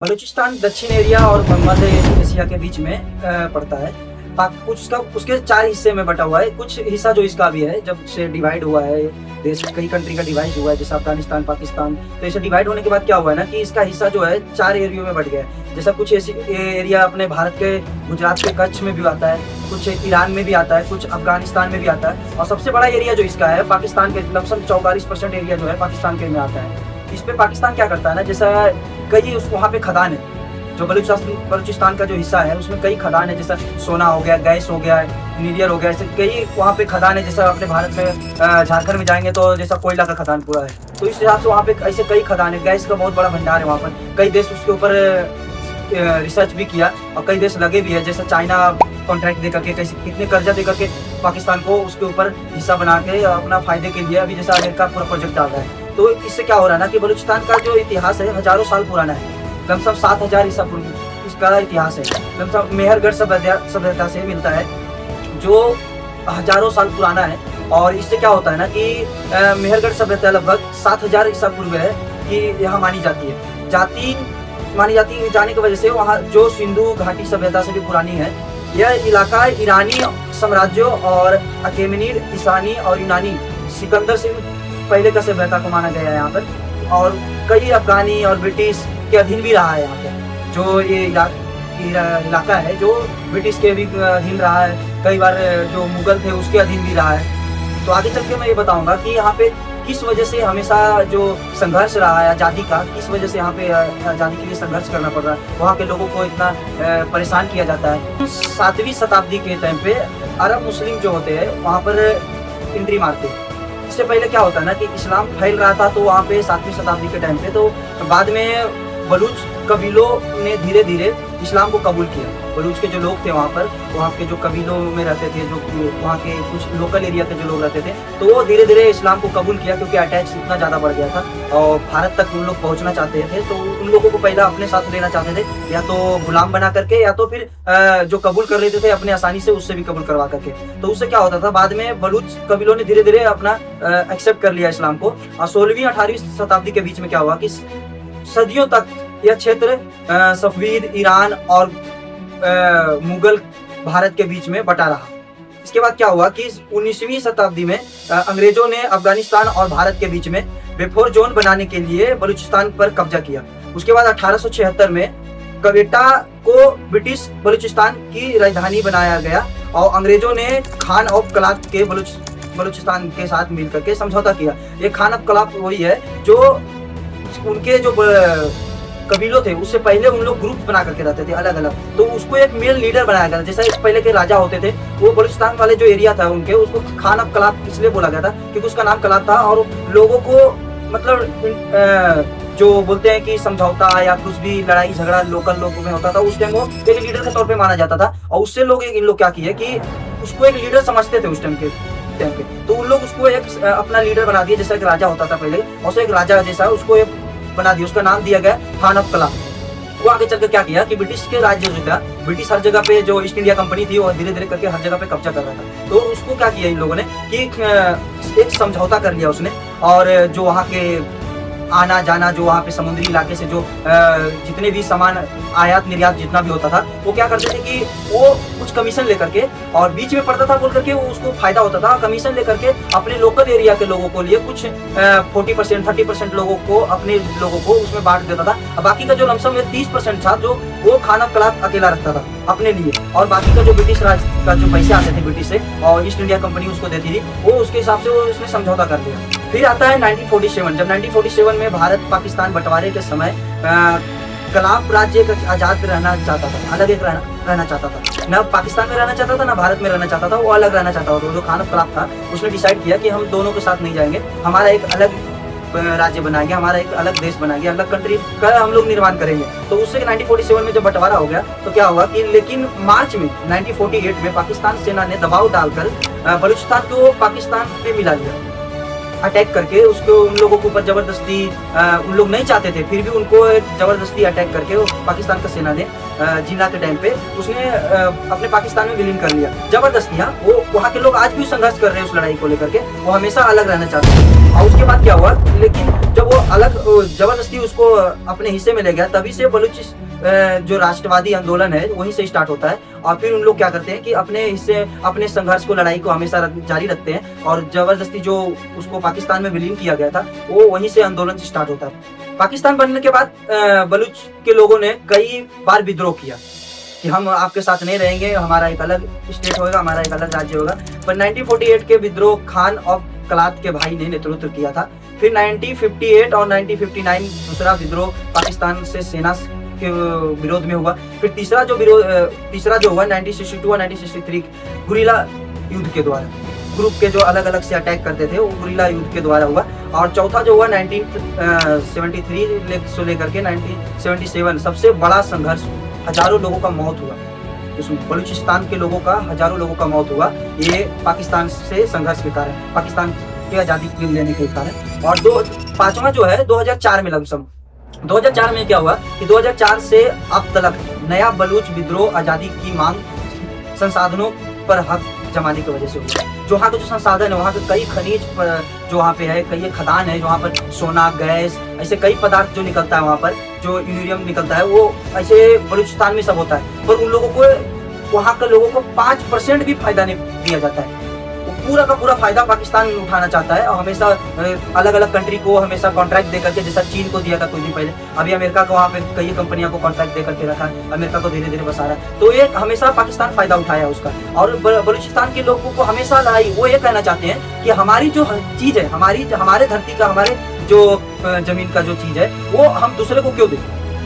बलूचिस्तान दक्षिण एरिया और मध्य एशिया के बीच में पड़ता है। कुछ उसका उसके 4 हिस्से में बटा हुआ है। कुछ हिस्सा जो इसका भी है, जब से डिवाइड हुआ है देश, कई कंट्री का डिवाइड हुआ है, जैसे अफगानिस्तान, पाकिस्तान। तो ऐसे डिवाइड होने के बाद क्या हुआ है ना कि इसका हिस्सा जो है 4 एरियो में बट गया है। जैसा कुछ एरिया अपने भारत के गुजरात के कच्छ में भी आता है, कुछ ईरान में भी आता है, कुछ अफगानिस्तान में भी आता है, और सबसे बड़ा एरिया जो इसका है पाकिस्तान के लमसम 44% एरिया जो है पाकिस्तान के में आता है। इस पे पाकिस्तान क्या करता है ना, जैसा कई वहाँ पे खदान है, जो बलूचिस्तान का जो हिस्सा है उसमें कई खदान है, जैसा सोना हो गया, गैस हो गया, नीलियर हो गया, ऐसे कई वहाँ पे खदान है। जैसा अपने भारत में झारखंड में जाएंगे तो जैसा कोयला का खदान पूरा है, तो इस हिसाब से वहाँ पे ऐसे कई खदान है। गैस का बहुत बड़ा भंडार है वहाँ पर। कई देश उसके ऊपर रिसर्च भी किया और कई देश लगे भी है, जैसे चाइना कॉन्ट्रैक्ट दे करके, कितने कर्जा दे करके पाकिस्तान को उसके ऊपर हिस्सा बना के अपना फायदे के लिए अभी जैसा अमेरिका पूरा प्रोजेक्ट डाल रहा है। तो इससे क्या हो रहा है ना कि बलूचिस्तान का जो इतिहास है हजारों साल पुराना है, लमसम 7000 ईसा पूर्व इसका इतिहास है। लमसम मेहरगढ़ सभ्यता से मिलता है जो हजारों साल पुराना है। और इससे क्या होता है ना कि मेहरगढ़ सभ्यता लगभग 7000 ईसा पूर्व है कि यहाँ मानी जाती है। मानी जाने की वजह से वहाँ जो सिंधु घाटी सभ्यता से भी पुरानी है। यह इलाका ईरानी साम्राज्यों और अकेमेनिड, ईसानी और यूनानी सिकंदर से पहले का सभ्यता को माना गया है यहाँ पर। और कई अफगानी और ब्रिटिश के अधीन भी रहा है यहाँ पे। जो ये इलाका है जो ब्रिटिश के भी अधीन रहा है, कई बार जो मुगल थे उसके अधीन भी रहा है। तो आगे चल के मैं ये बताऊंगा कि यहाँ पे किस वजह से हमेशा जो संघर्ष रहा है आज़ादी का, किस वजह से यहाँ पे आज़ादी के लिए संघर्ष करना पड़ रहा है, वहाँ के लोगों को इतना परेशान किया जाता है। 7वीं शताब्दी के टाइम पे अरब मुस्लिम जो होते हैं वहाँ पर एंट्री मारते हैं। इससे पहले क्या होता है ना कि इस्लाम फैल रहा था, तो वहाँ पे 7वीं शताब्दी के टाइम पे, तो बाद में बलूच कबीलों ने धीरे धीरे इस्लाम को कबूल किया। बलूच के जो लोग थे वहाँ के जो कबीलों में रहते थे, जो वहाँ के कुछ लोकल एरिया के जो लोग रहते थे, तो वो धीरे धीरे इस्लाम को कबूल किया, क्योंकि अटैच इतना ज़्यादा बढ़ गया था और भारत तक उन लोग पहुँचना चाहते थे। तो उन लोगों को पहला अपने साथ लेना चाहते थे, या तो गुलाम बना करके, या तो फिर जो कबूल कर लेते थे अपने आसानी से उससे भी कबूल करवा करके। तो उससे क्या होता था, बाद में बलूच कबीलों ने धीरे धीरे अपना एक्सेप्ट कर लिया इस्लाम को। और 16वीं 18वीं शताब्दी के बीच में क्या हुआ कि सदियों तक यह क्षेत्र सफवीद, ईरान और मुगल भारत के बीच में बटा रहा। इसके बाद क्या हुआ कि 19वीं शताब्दी में अंग्रेजों ने अफगानिस्तान और भारत के बीच में बेफोर जोन बनाने के लिए बलूचिस्तान पर कब्जा किया। उसके बाद 1876 में क्वेटा को ब्रिटिश बलूचिस्तान की राजधानी बनाया गया और अंग्रेजों ने खान ऑफ कलात के बलूचिस्तान के साथ मिलकर के समझौता किया। ये खान ऑफ कलात वही है जो उनके जो कबीलों थे उससे पहले उन लोग ग्रुप बना करके रहते थे अलग अलग, तो उसको एक मेल लीडर बनाया गया। जैसा पहले के राजा होते थे, वो बलूचिस्तान वाले जो एरिया था उनके, उसको खान ऑफ कलात इसलिए बोला गया था क्योंकि उसका नाम कलात था। और लोगों को मतलब जो बोलते हैं कि समझौता या कुछ भी लड़ाई झगड़ा लोकल लोगों में होता था, उस टाइम वो एक लीडर के तौर पे माना जाता था। और उससे लोग इन लोग क्या किए कि उसको एक लीडर समझते थे उस टाइम के, तो उन लोग उसको एक अपना लीडर बना दिया। जैसा एक राजा होता था पहले, और एक राजा जैसा उसको एक बना दिया, उसका नाम दिया गया खान ऑफ कलात। वो आगे चलकर क्या किया कि ब्रिटिश के राज्य जो था, ब्रिटिश हर जगह पे जो ईस्ट इंडिया कंपनी थी वो धीरे धीरे करके हर जगह पे कब्जा कर रहा था। तो उसको क्या किया इन लोगों ने कि एक समझौता कर लिया उसने, और जो वहाँ के आना जाना, जो वहाँ पे समुद्री इलाके से जो जितने भी सामान आयात निर्यात जितना भी होता था, वो क्या करते थे कि वो कुछ कमीशन लेकर के, और बीच में पड़ता था बोल करके वो उसको फायदा होता था, कमीशन लेकर के अपने लोकल एरिया के लोगों को लिए कुछ 40% 30% लोगों को, अपने लोगों को उसमें बांट देता था। और बाकी का जो लमसम 30% था जो वो खान ऑफ कलात अकेला रखता था अपने लिए, और बाकी का जो ब्रिटिश राज का जो पैसे आते थे ब्रिटिश से और ईस्ट इंडिया कंपनी उसको देती थी, वो उसके हिसाब से वो उसने समझौता कर लिया। फिर आता है 1947। जब 1947 में भारत पाकिस्तान बंटवारे के समय कलाप राज्य आजाद रहना चाहता था, अलग एक रहना चाहता था, ना पाकिस्तान में रहना चाहता था ना भारत में रहना चाहता था, वो अलग रहना चाहता था। जो खान ऑफ कलाप था उसने डिसाइड किया कि हम दोनों के साथ नहीं जाएंगे, हमारा एक अलग राज्य बनाएंगे, हमारा एक अलग देश बनाएंगे, अलग कंट्री का हम लोग निर्माण करेंगे। तो उससे 1947 में जब बंटवारा हो गया तो क्या हुआ कि लेकिन मार्च में 1948 में पाकिस्तान सेना ने दबाव डालकर बलूचिस्तान को पाकिस्तान पे मिला लिया, अटैक करके उसको उन लोगों के ऊपर जबरदस्ती, उन लोग नहीं चाहते थे फिर भी उनको जबरदस्ती अटैक करके पाकिस्तान का सेना ने जिन्ना के टाइम पे उसने अपने पाकिस्तान में विलीन कर लिया जबरदस्ती। हाँ, वो वहाँ के लोग आज भी संघर्ष कर रहे हैं उस लड़ाई को लेकर के, वो हमेशा अलग रहना चाहते हैं। और उसके बाद क्या हुआ, लेकिन जब वो अलग जबरदस्ती उसको अपने हिस्से में ले गया, तभी से बलूच जो राष्ट्रवादी आंदोलन है वहीं से स्टार्ट होता है। और फिर उन लोग क्या करते हैं कि अपने हिस्से, अपने संघर्ष को, लड़ाई को हमेशा जारी रखते हैं, और जबरदस्ती जो उसको पाकिस्तान में विलीन किया गया था वो वहीं से आंदोलन स्टार्ट होता है। पाकिस्तान बनने के बाद बलूच के लोगों ने कई बार विद्रोह किया कि हम आपके साथ नहीं रहेंगे, हमारा एक अलग स्टेट होगा, हमारा एक अलग राज्य होगा। पर 1948 के विद्रोह खान और कलात के भाई ने नेतृत्व किया था। फिर 1958 और 1959 दूसरा विद्रोह पाकिस्तान से सेना के विरोध में हुआ। फिर तीसरा जो हुआ 1962 और 1963 गुरिल्ला युद्ध के द्वारा, ग्रुप के जो अलग अलग से अटैक करते थे वो गुरिल्ला युद्ध के द्वारा हुआ। और चौथा जो हुआ 1973 से लेकर के 1977 सबसे बड़ा संघर्ष, हजारों लोगों का मौत हुआ इसमें, बलूचिस्तान के लोगों का हजारों लोगों का मौत हुआ, ये पाकिस्तान से संघर्ष के कारण, पाकिस्तान की आज़ादी लेने के कारण। और पांचवा जो है 2004 में लमसम 2004 में क्या हुआ कि 2004 से अब तक नया बलूच विद्रोह आज़ादी की मांग संसाधनों पर हक जमाने की वजह से हुआ। जो वहाँ के जो संसाधन है, वहाँ के कई खनिज जो वहाँ पे है, कई खदान है, जो वहाँ पर सोना, गैस, ऐसे कई पदार्थ जो निकलता है वहाँ पर, जो यूरेनियम निकलता है, वो ऐसे बलूचिस्तान में सब होता है। पर उन लोगों को, वहाँ के लोगों को 5% भी फायदा नहीं दिया जाता है। पूरा का पूरा फायदा पाकिस्तान उठाना चाहता है और हमेशा अलग अलग कंट्री को हमेशा कॉन्ट्रैक्ट देकर के, जैसा चीन को दिया था कुछ दिन पहले, अभी अमेरिका को वहाँ पे कई कंपनियों को कॉन्ट्रैक्ट देकर के रखा है, अमेरिका को धीरे धीरे बसा रहा है। तो ये हमेशा पाकिस्तान फायदा उठाया उसका। और बलूचिस्तान के लोगों को हमेशा लड़ाई, वो ये कहना चाहते हैं कि हमारी जो चीज है, हमारे धरती का, हमारे जो जमीन का जो चीज है, वो हम दूसरे को क्यों दें,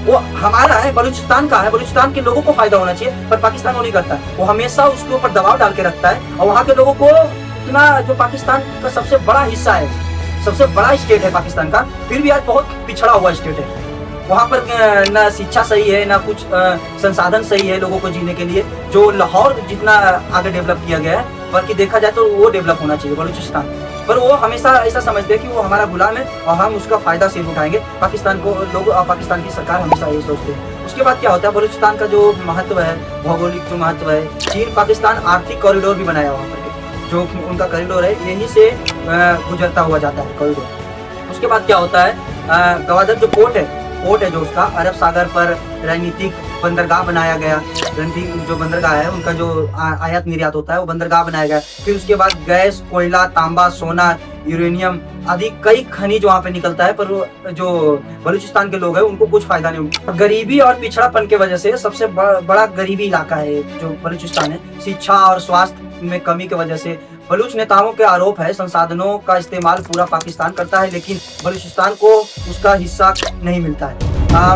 वो हमारा है, बलूचिस्तान का है, बलूचिस्तान के लोगों को फायदा होना चाहिए। पर पाकिस्तान वो नहीं करता, वो हमेशा उसके ऊपर दबाव डाल के रखता है। और वहाँ के लोगों को इतना, जो पाकिस्तान का सबसे बड़ा हिस्सा है, सबसे बड़ा स्टेट है पाकिस्तान का, फिर भी आज बहुत पिछड़ा हुआ स्टेट है। वहाँ पर ना शिक्षा सही है, ना कुछ संसाधन सही है लोगों को जीने के लिए, जो लाहौर जितना आगे डेवलप किया गया है, बल्कि देखा जाए तो वो डेवलप होना चाहिए बलूचिस्तान। पर वो हमेशा ऐसा समझते हैं कि वो हमारा गुलाम है और हम उसका फायदा सिर्फ उठाएंगे। पाकिस्तान को लोग और पाकिस्तान की सरकार हमेशा ये सोचते हैं। उसके बाद क्या होता है, बलूचिस्तान का जो महत्व है, भौगोलिक जो महत्व है, चीन पाकिस्तान आर्थिक कॉरिडोर भी बनाया वहाँ पर, जो उनका कॉरिडोर है यहीं से गुजरता हुआ जाता है कॉरिडोर। उसके बाद क्या होता है, गवादर जो पोर्ट है जो उसका, अरब सागर पर रणनीतिक बंदरगाह बनाया गया। रणनीतिक जो बंदरगाह है उनका जो आयात निर्यात होता है वो बंदरगाह बनाया गया। फिर उसके बाद गैस, कोयला, तांबा, सोना, यूरेनियम आदि कई खनिज वहाँ पे निकलता है। पर जो बलूचिस्तान के लोग हैं उनको कुछ फायदा नहीं होता। गरीबी और पिछड़ापन के वजह से सबसे बड़ा गरीबी इलाका है जो बलूचिस्तान है। शिक्षा और स्वास्थ्य में कमी की वजह से बलूच नेताओं के आरोप है संसाधनों का इस्तेमाल पूरा पाकिस्तान करता है, लेकिन बलूचिस्तान को उसका हिस्सा नहीं मिलता है।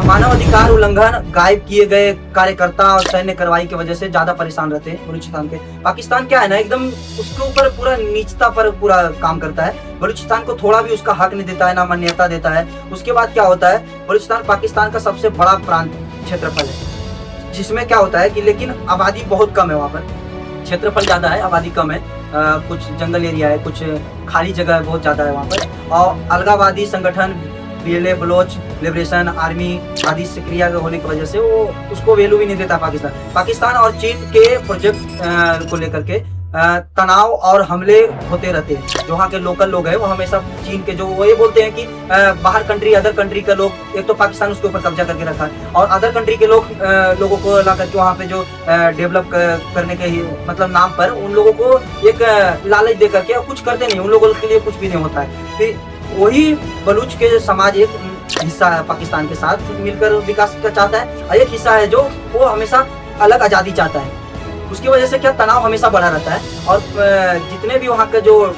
मानव अधिकार उल्लंघन, गायब किए गए कार्यकर्ता और सैन्य कार्रवाई की वजह से ज्यादा परेशान रहते हैं बलूचिस्तान के। पाकिस्तान क्या है ना, एकदम उसके ऊपर पूरा नीचता पर पूरा काम करता है। बलूचिस्तान को थोड़ा भी उसका हक नहीं देता है, ना मान्यता देता है। उसके बाद क्या होता है, बलूचिस्तान पाकिस्तान का सबसे बड़ा प्रांत क्षेत्रफल है, जिसमें क्या होता है कि लेकिन आबादी बहुत कम है। वहाँ पर क्षेत्रफल ज्यादा है, आबादी कम है। कुछ जंगल एरिया है, कुछ खाली जगह बहुत ज्यादा है वहाँ पर। और अलगाववादी संगठन BLA, बलोच लिबरेशन आर्मी आदि सक्रिय होने की वजह से वो उसको वैल्यू भी नहीं देता पाकिस्तान। और चीन के प्रोजेक्ट को लेकर के तनाव और हमले होते रहते हैं। जो वहाँ के लोकल लोग हैं वो हमेशा चीन के, जो वो ये बोलते हैं कि बाहर कंट्री, अदर कंट्री के लोग, एक तो पाकिस्तान उसके ऊपर कब्जा करके रखा है, और अदर कंट्री के लोगों को ला करके वहाँ पे जो डेवलप करने के मतलब नाम पर उन लोगों को एक लालच दे करके कुछ करते नहीं, उन लोगों के लिए कुछ भी नहीं होता है। फिर वही बलूच के समाज एक हिस्सा है पाकिस्तान के साथ मिलकर विकास चाहता है, और एक हिस्सा है जो वो हमेशा अलग आज़ादी चाहता है। उसकी वजह से क्या तनाव हमेशा बढ़ा रहता है। और जितने भी वहाँ का जो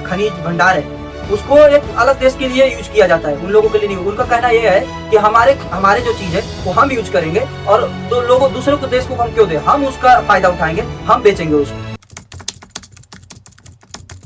खनिज भंडार है उसको एक अलग देश के लिए यूज किया जाता है, उन लोगों के लिए नहीं। उनका कहना यह है कि हमारे जो चीज है वो हम यूज करेंगे, और दूसरे को देश को हम क्यों दें, हम उसका फायदा उठाएंगे, हम बेचेंगे उसको।